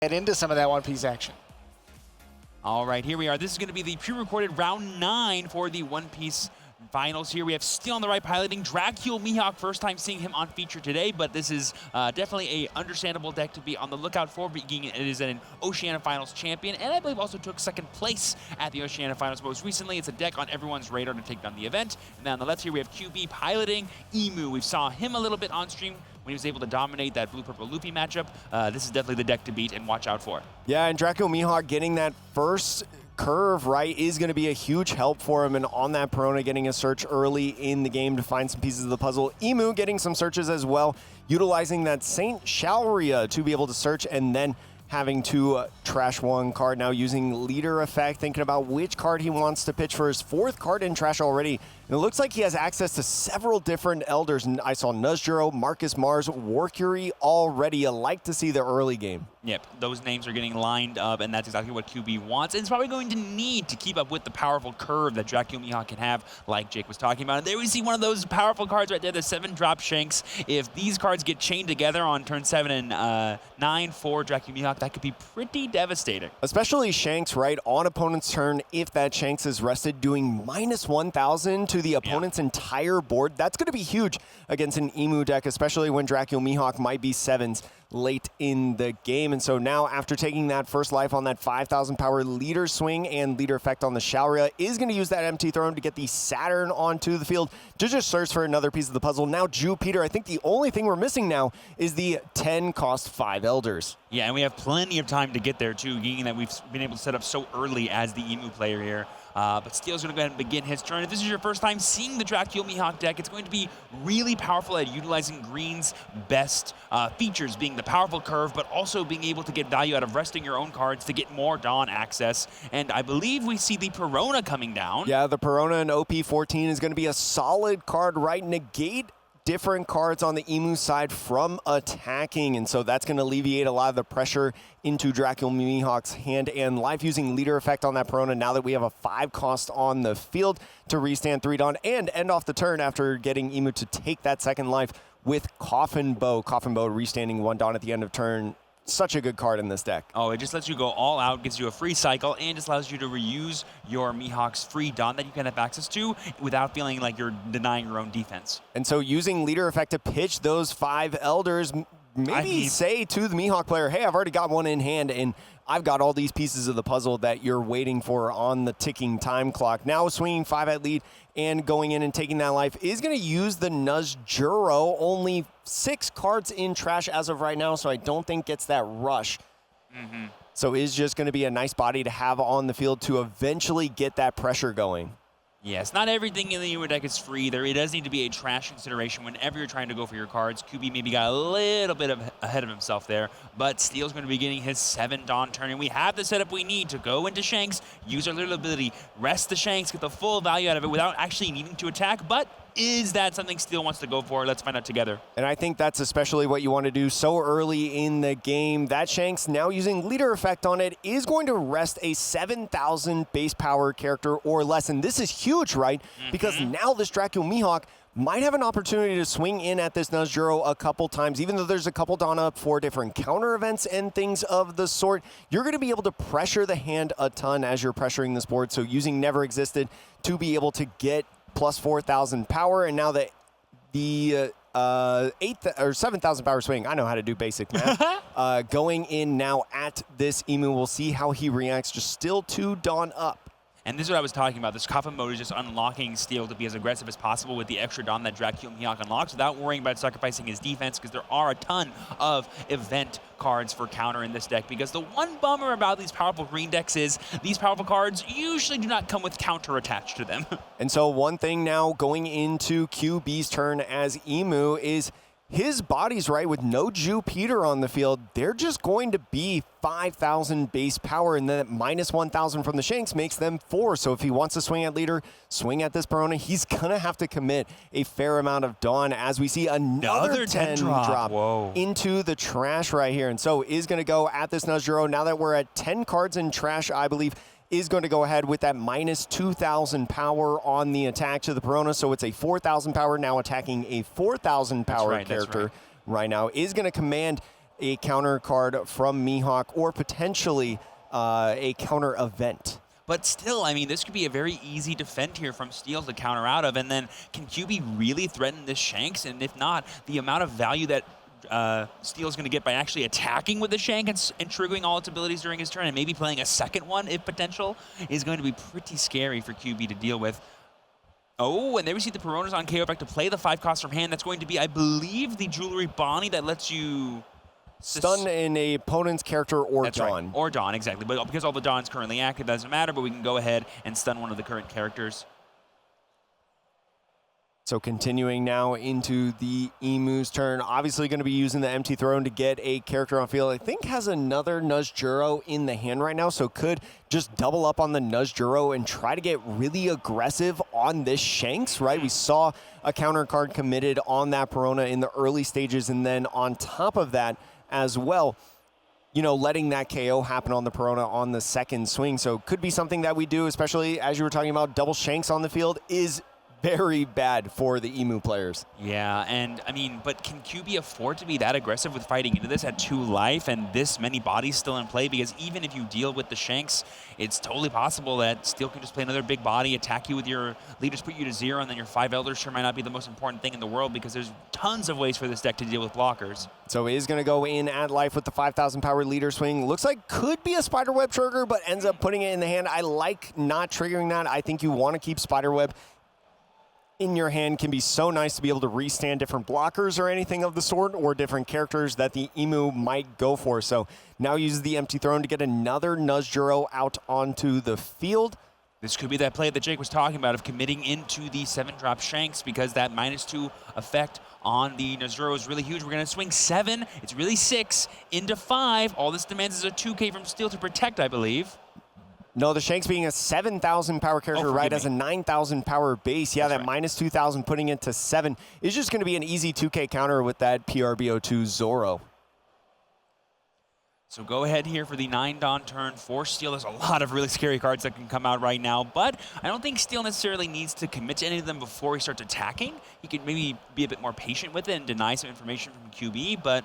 get into some of that One Piece action. All right, here we are. This is going to be the pre-recorded round 9 for the One Piece finals here. We have Steel on the right piloting Dracula Mihawk. First time seeing him on feature today, but this is definitely a understandable deck to be on the lookout for, being it is an Oceania Finals champion, and I believe also took second place at the Oceania Finals most recently. It's a deck on everyone's radar to take down the event. And then on the left here, we have QB piloting Emu. We saw him a little bit on stream when he was able to dominate that blue-purple Luffy matchup. This is definitely the deck to beat and watch out for. Yeah, and Dracula Mihawk getting that first curve right is going to be a huge help for him, and on that Perona getting a search early in the game to find some pieces of the puzzle. Emu getting some searches as well, utilizing that Saint Shalria to be able to search and then having to trash one card. Now using leader effect, thinking about which card he wants to pitch for his 4th card in trash already. And it looks like he has access to several different elders. And I saw Nuzjuro, Marcus Mars, Warcury already. I like to see the early game. Yep, those names are getting lined up, and that's exactly what QB wants. And it's probably going to need to keep up with the powerful curve that Dracula Mihawk can have, like Jake was talking about. And there we see one of those powerful cards right there, the 7-drop Shanks. If these cards get chained together on turn 7 and 9 for Dracula Mihawk, that could be pretty devastating. Especially Shanks, right, on opponent's turn, if that Shanks is rested, doing minus 1,000 to the opponent's entire board. That's going to be huge against an Emu deck, especially when Dracula Mihawk might be 7s late in the game. And so now, after taking that first life on that 5,000 power leader swing and leader effect on the Shalria, is going to use that empty throne to get the Saturn onto the field to just search for another piece of the puzzle. Now Jupiter, I think the only thing we're missing now is the 10 cost 5 elders. Yeah, and we have plenty of time to get there too, being that we've been able to set up so early as the Emu player here. But Steel's going to go ahead and begin his turn. If this is your first time seeing the Dracula Mihawk deck, it's going to be really powerful at utilizing Green's best features, being the powerful curve, but also being able to get value out of resting your own cards to get more Dawn access. And I believe we see the Perona coming down. Yeah, the Perona in OP14 is going to be a solid card, right? Negate different cards on the Emu side from attacking, and so that's going to alleviate a lot of the pressure into Dracula Mihawk's hand and life, using leader effect on that Perona now that we have a 5 cost on the field to restand 3 Dawn and end off the turn after getting Emu to take that second life with Coffin Bow. Coffin Bow restanding 1 Dawn at the end of turn. Such a good card in this deck. Oh, it just lets you go all out, gives you a free cycle, and just allows you to reuse your Mihawk's free Dawn that you can have access to without feeling like you're denying your own defense. And so using leader effect to pitch those 5 elders, maybe say to the Mihawk player, hey, I've already got one in hand, and I've got all these pieces of the puzzle that you're waiting for on the ticking time clock. Now swinging 5 at lead and going in and taking that life is going to use the Nuzjuro. Only 6 cards in trash as of right now, so I don't think gets that rush. So is just going to be a nice body to have on the field to eventually get that pressure going. Yes, not everything in the Emu deck is free. There does need to be a trash consideration whenever you're trying to go for your cards. QB maybe got a little bit ahead of himself there, but Steel's going to be getting his 7 Dawn turn, and we have the setup we need to go into Shanks, use our little ability, rest the Shanks, get the full value out of it without actually needing to attack. But is that something Steel wants to go for? Let's find out together. And I think that's especially what you want to do so early in the game. That Shanks, now using leader effect on it, is going to rest a 7,000 base power character or less. And this is huge, right? Because now this Dracula Mihawk might have an opportunity to swing in at this Nuzjuro a couple times. Even though there's a couple Dawn up for different counter events and things of the sort, you're going to be able to pressure the hand a ton as you're pressuring this board. So using Never Existed to be able to get plus 4,000 power, and now the 7,000 power swing, I know how to do basic math, going in now at this Emu. We'll see how he reacts, just still 2 Dawn up. And this is what I was talking about. This Coffin mode is just unlocking Steel to be as aggressive as possible with the extra Dawn that Dracula Mihawk unlocks without worrying about sacrificing his defense, because there are a ton of event cards for counter in this deck. Because the one bummer about these powerful green decks is these powerful cards usually do not come with counter attached to them. And so one thing now going into QB's turn as Emu is his body's right with no Jupiter on the field. They're just going to be 5,000 base power, and then minus 1,000 from the Shanks makes them 4. So if he wants to swing at leader, swing at this Perona, he's going to have to commit a fair amount of Dawn as we see another 10 drop into the trash right here. And so is going to go at this Nuzjuro. Now that we're at 10 cards in trash, I believe, is going to go ahead with that minus 2,000 power on the attack to the Perona. So it's a 4,000 power now attacking a 4,000 power character right now. Is going to command a counter card from Mihawk or potentially a counter event. But still, I mean, this could be a very easy defend here from Steel to counter out of. And then can QB really threaten this Shanks? And if not, the amount of value that Steel's going to get by actually attacking with the Shank and triggering all its abilities during his turn and maybe playing a second one, if potential, is going to be pretty scary for QB to deal with. Oh, and there we see the Peronas on KO back to play the 5 cost from hand. That's going to be, I believe, the Jewelry Bonnie that lets you stun an opponent's character or That's Dawn. Right. Or Dawn, exactly. But because all the Dawn's currently active, that doesn't matter, but we can go ahead and stun one of the current characters. So continuing now into the Emu's turn, obviously going to be using the Empty Throne to get a character on field. I think has another Nuzjuro in the hand right now, so could just double up on the Nuzjuro and try to get really aggressive on this Shanks, right? We saw a counter card committed on that Perona in the early stages, and then on top of that as well, you know, letting that KO happen on the Perona on the second swing. So could be something that we do, especially as you were talking about, double Shanks on the field is very bad for the Emu players. Yeah, and I mean, but can QB afford to be that aggressive with fighting into this at 2 life and this many bodies still in play? Because even if you deal with the Shanks, it's totally possible that Steel can just play another big body, attack you with your leaders, put you to 0, and then your 5 Elders sure might not be the most important thing in the world because there's tons of ways for this deck to deal with blockers. So he is going to go in at life with the 5,000 power leader swing. Looks like could be a Spiderweb trigger, but ends up putting it in the hand. I like not triggering that. I think you want to keep Spiderweb in your hand. Can be so nice to be able to restand different blockers or anything of the sort, or different characters that the Emu might go for. So now uses the Empty Throne to get another Nuzjuro out onto the field. This could be that play that Jake was talking about of committing into the 7-drop Shanks because that -2 effect on the Nuzjuro is really huge. We're going to swing 7. It's really 6 into 5. All this demands is a 2K from Steel to protect, I believe. No, the Shanks being a 7,000 power character, right, as a 9,000 power base. Yeah, That's that right. -2,000 putting it to 7 is just going to be an easy 2K counter with that PRBO2 Zoro. So go ahead here for the 9 Dawn turn for Steel. There's a lot of really scary cards that can come out right now, but I don't think Steel necessarily needs to commit to any of them before he starts attacking. He could maybe be a bit more patient with it and deny some information from QB, but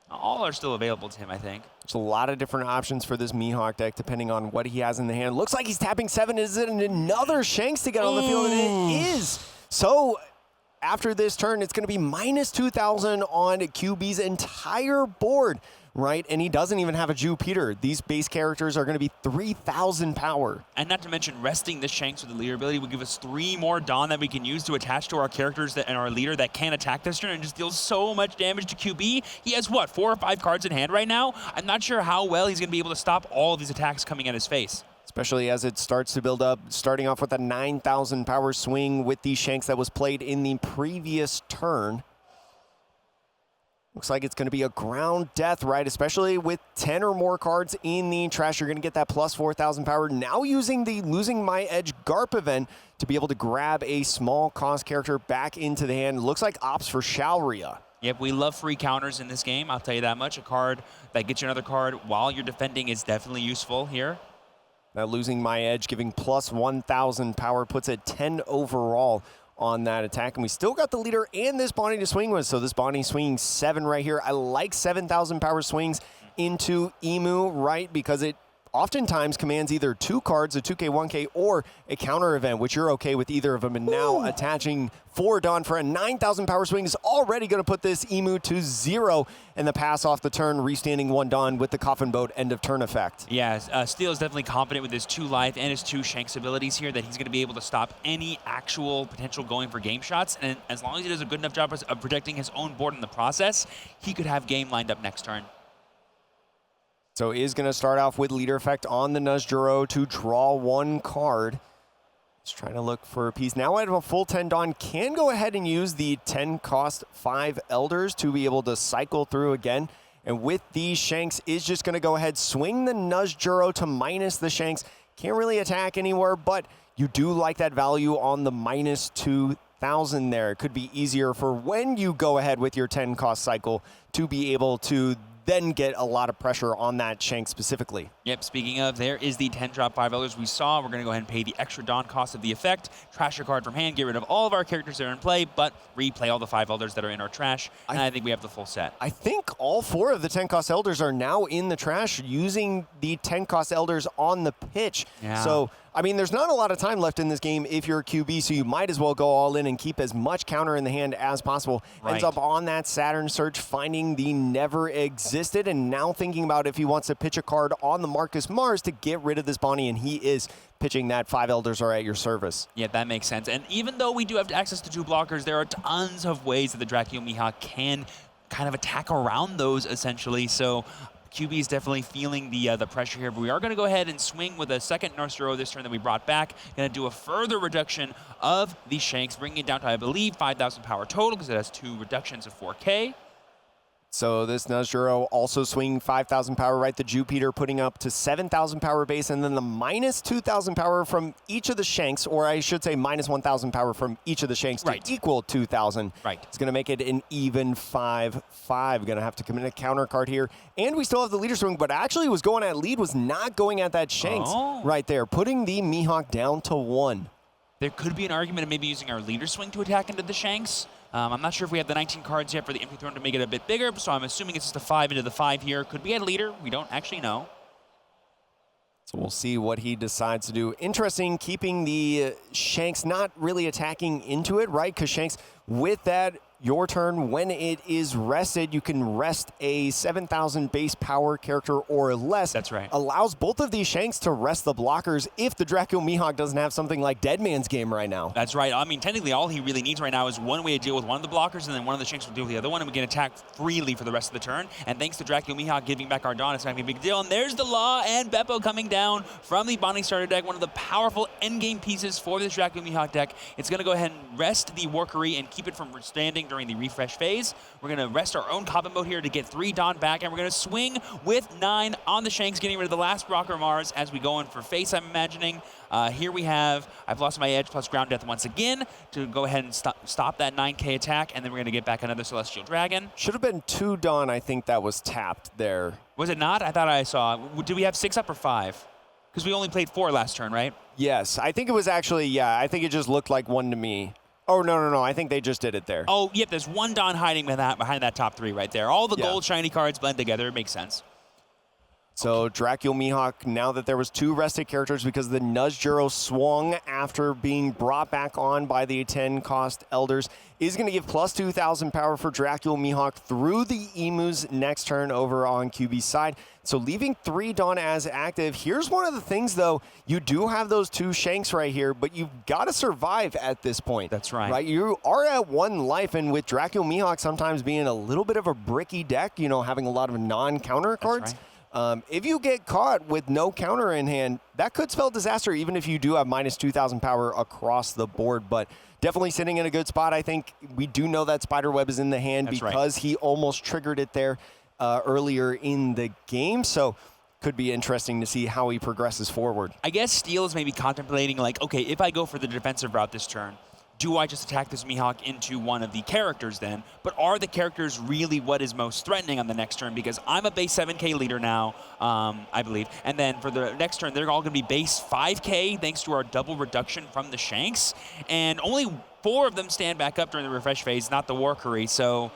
all are still available to him, I think. There's a lot of different options for this Mihawk deck depending on what he has in the hand. Looks like he's tapping 7. Is it another Shanks to get on the field? And it is. So after this turn, it's going to be -2,000 on QB's entire board, right? And he doesn't even have a Jupiter. These base characters are going to be 3,000 power. And not to mention, resting this Shanks with the leader ability will give us 3 more Dawn that we can use to attach to our characters and our leader that can attack this turn and just deal so much damage to QB. He has, what, 4 or 5 cards in hand right now? I'm not sure how well he's going to be able to stop all of these attacks coming at his face. Especially as it starts to build up, starting off with a 9,000 power swing with these Shanks that was played in the previous turn. Looks like it's going to be a ground death, right? Especially with 10 or more cards in the trash, you're going to get that plus 4,000 power. Now using the Losing My Edge Garp event to be able to grab a small cost character back into the hand. Looks like ops for Shalria. Yep, we love free counters in this game, I'll tell you that much. A card that gets you another card while you're defending is definitely useful here. Now Losing My Edge giving plus 1,000 power puts it 10 overall on that attack. And we still got the leader and this Bonnie to swing with. So this Bonnie swinging 7 right here. I like 7,000 power swings into Emu, right? Because it oftentimes commands either 2 cards, a 2K, 1K, or a counter event, which you're okay with either of them. And now attaching 4 Dawn for a 9,000 power swing is already going to put this Emu to 0. And the pass off the turn, restanding 1 Dawn with the Coffin Boat end of turn effect. Yeah, Steel is definitely confident with his 2 life and his 2 Shanks abilities here that he's going to be able to stop any actual potential going for game shots. And as long as he does a good enough job of protecting his own board in the process, he could have game lined up next turn. So is going to start off with leader effect on the Nuzjuro to draw 1 card. Just trying to look for a piece. Now I have a full 10 Dawn. Can go ahead and use the 10 cost 5 Elders to be able to cycle through again. And with these Shanks, is just going to go ahead, swing the Nuzjuro to minus the Shanks. Can't really attack anywhere, but you do like that value on the -2,000 there. It could be easier for when you go ahead with your 10 cost cycle to be able to then get a lot of pressure on that Shank specifically. Yep, speaking of, there is the 10-drop $5 we saw. We're going to go ahead and pay the extra Dawn cost of the effect, trash your card from hand, get rid of all of our characters that are in play, but replay all the $5 that are in our trash, and I think we have the full set. I think all 4 of the 10-cost Elders are now in the trash using the 10-cost Elders on the pitch. Yeah. So, I mean, there's not a lot of time left in this game if you're a QB, so you might as well go all in and keep as much counter in the hand as possible. Right. Ends up on that Saturn search, finding the never existed, and now thinking about if he wants to pitch a card on the Marcus Mars to get rid of this Bonnie, and he is pitching that 5 Elders are at your service. Yeah, that makes sense. And even though we do have access to 2 blockers, there are tons of ways that the Dracula Mihawk can kind of attack around those, essentially. So QB is definitely feeling the pressure here, but we are going to go ahead and swing with a second Nurse Zero this turn that we brought back. Going to do a further reduction of the Shanks, bringing it down to, I believe, 5,000 power total because it has 2 reductions of 4K. So this Nuzjuro also swinging 5,000 power, right? The Jupiter putting up to 7,000 power base, and then the minus 2,000 power from each of the Shanks, or I should say minus 1,000 power from each of the Shanks to equal 2,000. Right. It's going to make it an even 5-5. Going to have to commit a counter card here. And we still have the leader swing, but actually was going at lead, was not going at that Shanks right there, putting the Mihawk down to 1. There could be an argument of maybe using our leader swing to attack into the Shanks. I'm not sure if we have the 19 cards yet for the Empty Throne to make it a bit bigger, so I'm assuming it's just a 5 into the 5 here. Could we add leader? We don't actually know. So we'll see what he decides to do. Interesting, keeping the Shanks not really attacking into it, right? Because Shanks, with that, your turn, when it is rested, you can rest a 7,000 base power character or less. That's right. Allows both of these Shanks to rest the blockers if the Dracula Mihawk doesn't have something like Dead Man's Game right now. That's right. I mean, technically, all he really needs right now is one way to deal with one of the blockers, and then one of the Shanks will deal with the other one, and we can attack freely for the rest of the turn. And thanks to Dracula Mihawk giving back our Dawn, it's not going to be a big deal. And there's the Law and Beppo coming down from the Bonding Starter deck, one of the powerful endgame pieces for this Dracula Mihawk deck. It's going to go ahead and rest the Workery and keep it from standing during the refresh phase. We're going to rest our own Coffin Boat here to get 3 Dawn back, and we're going to swing with 9 on the Shanks, getting rid of the last blocker Mars as we go in for face, I'm imagining. Here we have I've Lost My Edge plus Ground Death once again to go ahead and stop that 9K attack, and then we're going to get back another Celestial Dragon. Should have been 2 Dawn, I think that was tapped there. Was it not? I thought I saw. Did we have 6 up or 5? Because we only played 4 last turn, right? Yes, I think it was actually, yeah, I think it just looked like 1 to me. Oh, no. I think they just did it there. Oh, yep, there's 1 Dawn hiding behind that top 3 right there. All the gold shiny cards blend together. It makes sense. So Dracula Mihawk, now that there was 2 rested characters because the Nuzjuro swung after being brought back on by the 10-cost Elders, is going to give plus 2,000 power for Dracula Mihawk through the Emus next turn over on QB's side. So leaving 3 Dawn as active. Here's one of the things, though. You do have those 2 Shanks right here, but you've got to survive at this point. That's right. Right? You are at 1 life, and with Dracula Mihawk sometimes being a little bit of a bricky deck, you know, having a lot of non-counter cards. Right. If you get caught with no counter in hand, that could spell disaster, even if you do have minus 2,000 power across the board. But definitely sitting in a good spot. I think we do know that Spiderweb is in the hand because he almost triggered it there earlier in the game. So could be interesting to see how he progresses forward. I guess Steel is maybe contemplating, like, okay, if I go for the defensive route this turn, do I just attack this Mihawk into one of the characters then? But are the characters really what is most threatening on the next turn? Because I'm a base 7K leader now, I believe. And then for the next turn, they're all going to be base 5K thanks to our double reduction from the Shanks. And only 4 of them stand back up during the refresh phase, not the Workery. So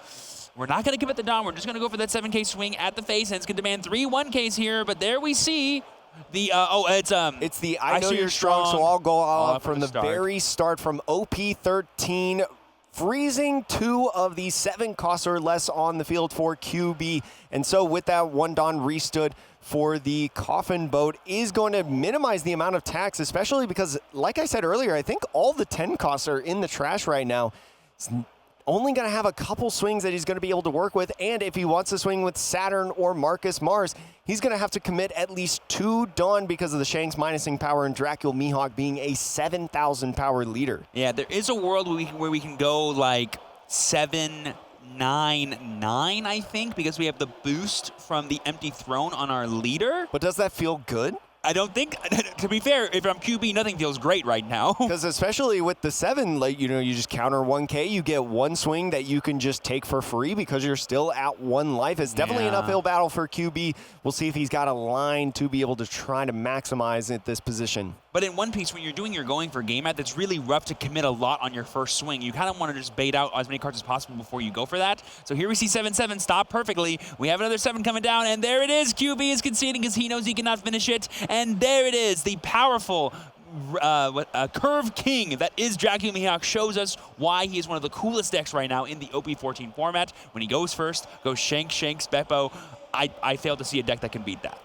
we're not going to give it the Dawn. We're just going to go for that 7K swing at the face. And it's going to demand 3 1Ks here. But there we see the, it's the I know you're strong, so I'll go off from the very start from OP13, freezing 2 of the 7 costs or less on the field for QB. And so with that 1 Dawn restood for the Coffin Boat is going to minimize the amount of tax, especially because, like I said earlier, I think all the 10 costs are in the trash right now. It's only going to have a couple swings that he's going to be able to work with, and if he wants to swing with Saturn or Marcus Mars, he's going to have to commit at least 2 Dawn because of the Shanks minusing power and Dracula Mihawk being a 7,000 power leader. Yeah, there is a world where we can go like 7-9-9, I think, because we have the boost from the Empty Throne on our leader. But does that feel good? I don't think, to be fair, if I'm QB, nothing feels great right now. Because especially with the 7, like, you know, you just counter 1K, you get one swing that you can just take for free because you're still at 1 life. It's definitely an uphill battle for QB. We'll see if he's got a line to be able to try to maximize at this position. But in One Piece, when you're doing your going for game at, it's really rough to commit a lot on your first swing. You kind of want to just bait out as many cards as possible before you go for that. So here we see 7-7 stop perfectly. We have another 7 coming down, and there it is. QB is conceding because he knows he cannot finish it. And there it is, the powerful Curve King that is Dracula Mihawk shows us why he is one of the coolest decks right now in the OP14 format. When he goes first, goes Shanks, Beppo. I fail to see a deck that can beat that.